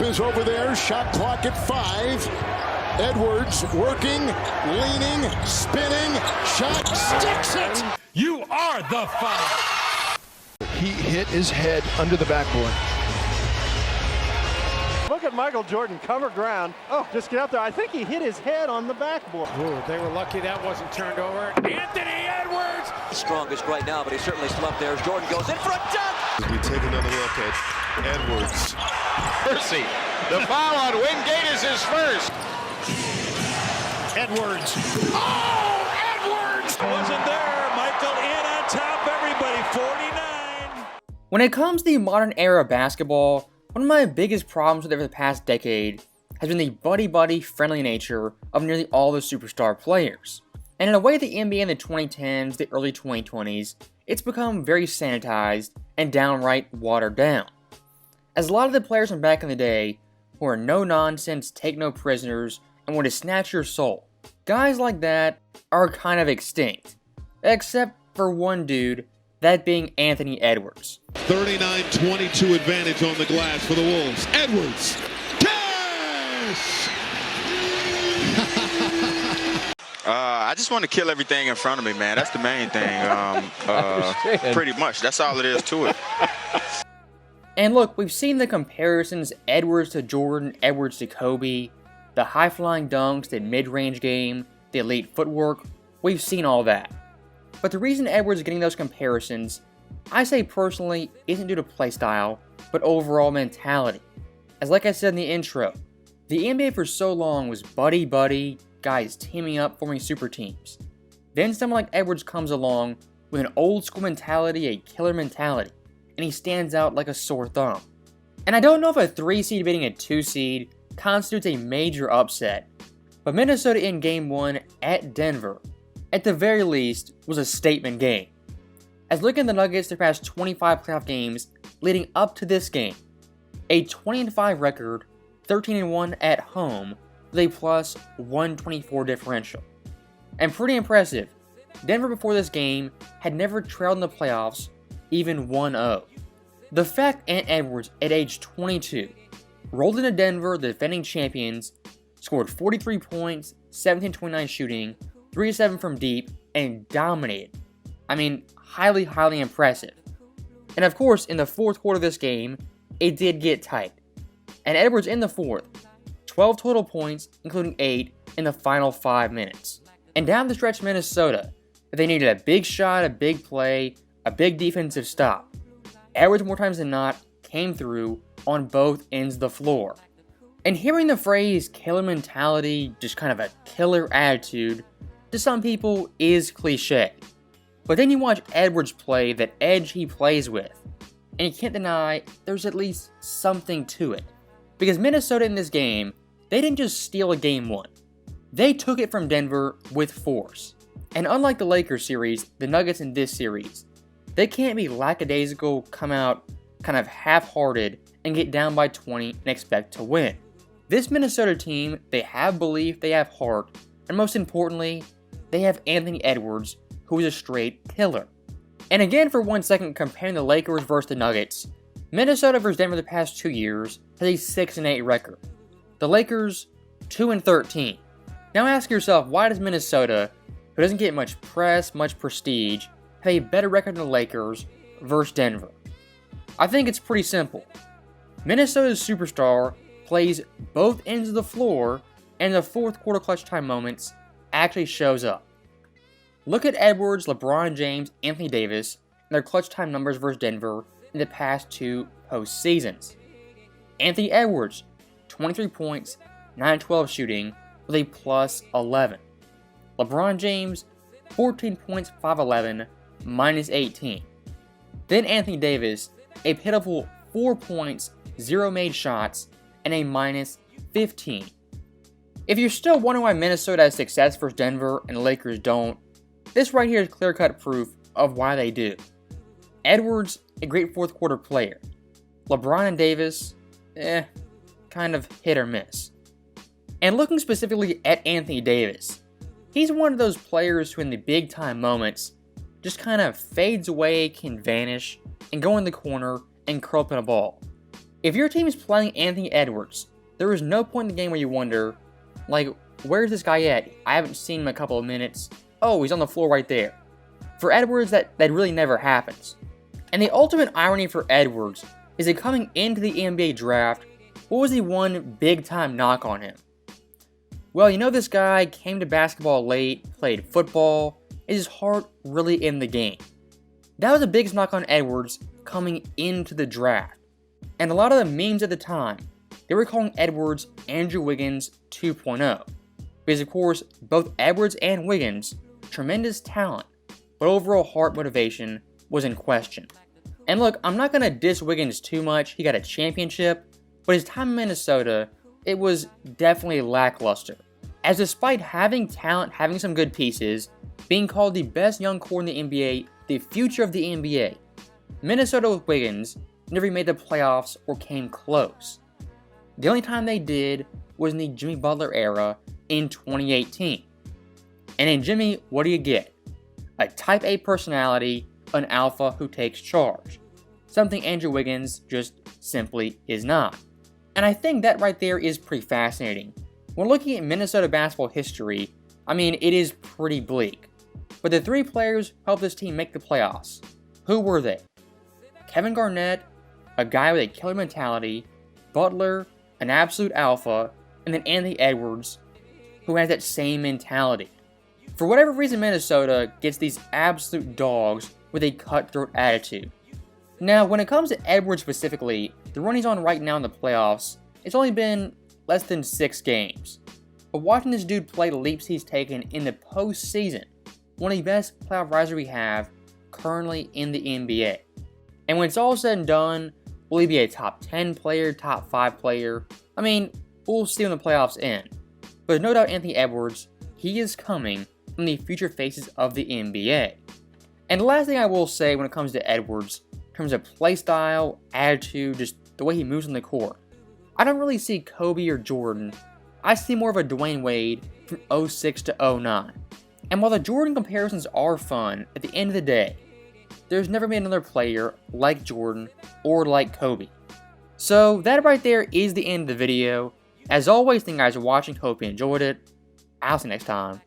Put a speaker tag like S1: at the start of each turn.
S1: is over there. Shot clock at 5. Edwards working, leaning, spinning. Shot, sticks it.
S2: You are the fire.
S3: He hit his head under the backboard.
S4: Look at Michael Jordan cover ground. Oh, just get out there. I think he hit his head on the backboard.
S2: Ooh, they were lucky that wasn't turned over. Anthony Edwards!
S5: Strongest right now, but he certainly slumped there as Jordan goes in for a dunk.
S6: As we take another look at Edwards.
S7: Mercy. The foul on Wingate is his first.
S1: Edwards. Oh, Edwards!
S2: Wasn't there. Michael in on top. Everybody, 49.
S8: When it comes to the modern era of basketball, one of my biggest problems with it over the past decade has been the buddy-buddy friendly nature of nearly all the superstar players. And in a way, the NBA in the 2010s, the early 2020s, it's become very sanitized and downright watered down. As a lot of the players from back in the day, who are no-nonsense, take no prisoners, and want to snatch your soul, guys like that are kind of extinct. Except for one dude, that being Anthony Edwards.
S6: 39-22 advantage on the glass for the Wolves. Edwards. Cash!
S7: I just want to kill everything in front of me, man. That's the main thing. Pretty much. That's all it is to it.
S8: And look, we've seen the comparisons Edwards to Jordan, Edwards to Kobe, the high-flying dunks, the mid-range game, the elite footwork. We've seen all that. But the reason Edwards is getting those comparisons, I say personally, isn't due to playstyle, but overall mentality. As like I said in the intro, the NBA for so long was buddy-buddy, guys teaming up, forming super teams. Then someone like Edwards comes along with an old-school mentality, a killer mentality, and he stands out like a sore thumb. And I don't know if a 3 seed beating a 2 seed constitutes a major upset, but Minnesota in Game 1 at Denver, at the very least, was a statement game. As looking at the Nuggets their past 25 playoff games leading up to this game, a 20-5 record, 13-1 at home, with a plus 124 differential. And pretty impressive, Denver before this game had never trailed in the playoffs, even 1-0. The fact Ant Edwards at age 22 rolled into Denver, the defending champions, scored 43 points, 17-29 shooting, 3-7 from deep, and dominated. I mean, highly impressive. And of course, in the fourth quarter of this game, it did get tight. And Edwards in the fourth, 12 total points, including 8 in the final 5 minutes. And down the stretch, Minnesota, they needed a big shot, a big play, a big defensive stop. Edwards, more times than not, came through on both ends of the floor. And hearing the phrase killer mentality, just kind of a killer attitude, to some people is cliche. But then you watch Edwards play that edge he plays with, and you can't deny there's at least something to it. Because Minnesota in this game, they didn't just steal a Game 1. They took it from Denver with force. And unlike the Lakers series, the Nuggets in this series, they can't be lackadaisical, come out kind of half-hearted, and get down by 20 and expect to win. This Minnesota team, they have belief, they have heart, and most importantly, they have Anthony Edwards, who is a straight killer. And again, for 1 second, comparing the Lakers versus the Nuggets, Minnesota versus Denver the past 2 years has a 6-8 record. The Lakers, 2-13. Now ask yourself, why does Minnesota, who doesn't get much press, much prestige, have a better record than the Lakers versus Denver? I think it's pretty simple. Minnesota's superstar plays both ends of the floor, and in the fourth quarter clutch time moments actually shows up. Look at Edwards, LeBron James, Anthony Davis, and their clutch time numbers versus Denver in the past 2 postseasons. Anthony Edwards, 23 points, 9-12 shooting, with a plus 11. LeBron James, 14 points, 5-11, minus 18. Then Anthony Davis, a pitiful 4 points, 0 made shots, and a minus 15. If you're still wondering why Minnesota has success versus Denver and the Lakers don't, this right here is clear-cut proof of why they do. Edwards, a great fourth quarter player. LeBron and Davis, kind of hit or miss. And looking specifically at Anthony Davis, he's one of those players who in the big time moments just kind of fades away, can vanish, and go in the corner and curl up in a ball. If your team is playing Anthony Edwards, there is no point in the game where you wonder, like, where's this guy at? I haven't seen him in a couple of minutes. Oh, he's on the floor right there. For Edwards, that really never happens. And the ultimate irony for Edwards is that coming into the NBA draft, what was the one big-time knock on him? Well, you know, this guy came to basketball late, played football, is his heart really in the game? That was the biggest knock on Edwards coming into the draft. And a lot of the memes at the time, they were calling Edwards Andrew Wiggins 2.0. Because of course, both Edwards and Wiggins, tremendous talent, but overall heart motivation was in question. And look, I'm not going to diss Wiggins too much, he got a championship, but his time in Minnesota, it was definitely lackluster. As despite having talent, having some good pieces, being called the best young core in the NBA, the future of the NBA, Minnesota with Wiggins never made the playoffs or came close. The only time they did was in the Jimmy Butler era in 2018. And in Jimmy, what do you get? A type A personality, an alpha who takes charge. Something Andrew Wiggins just simply is not. And I think that right there is pretty fascinating. When looking at Minnesota basketball history, I mean, it is pretty bleak. But the three players who helped this team make the playoffs, who were they? Kevin Garnett, a guy with a killer mentality, Butler, an absolute alpha, and then Anthony Edwards, who has that same mentality. For whatever reason, Minnesota gets these absolute dogs with a cutthroat attitude. Now, when it comes to Edwards specifically, the run he's on right now in the playoffs, it's only been less than 6 games. But watching this dude play the leaps he's taken in the postseason, one of the best playoff risers we have currently in the NBA. And when it's all said and done, will he be a top 10 player, top 5 player? I mean, we'll see when the playoffs end. But no doubt Anthony Edwards, he is coming from the future faces of the NBA. And the last thing I will say when it comes to Edwards, in terms of play style, attitude, just the way he moves on the court, I don't really see Kobe or Jordan. I see more of a Dwayne Wade from 06 to 09. And while the Jordan comparisons are fun, at the end of the day, there's never been another player like Jordan or like Kobe. So that right there is the end of the video. As always, thank you guys for watching, hope you enjoyed it. I'll see you next time.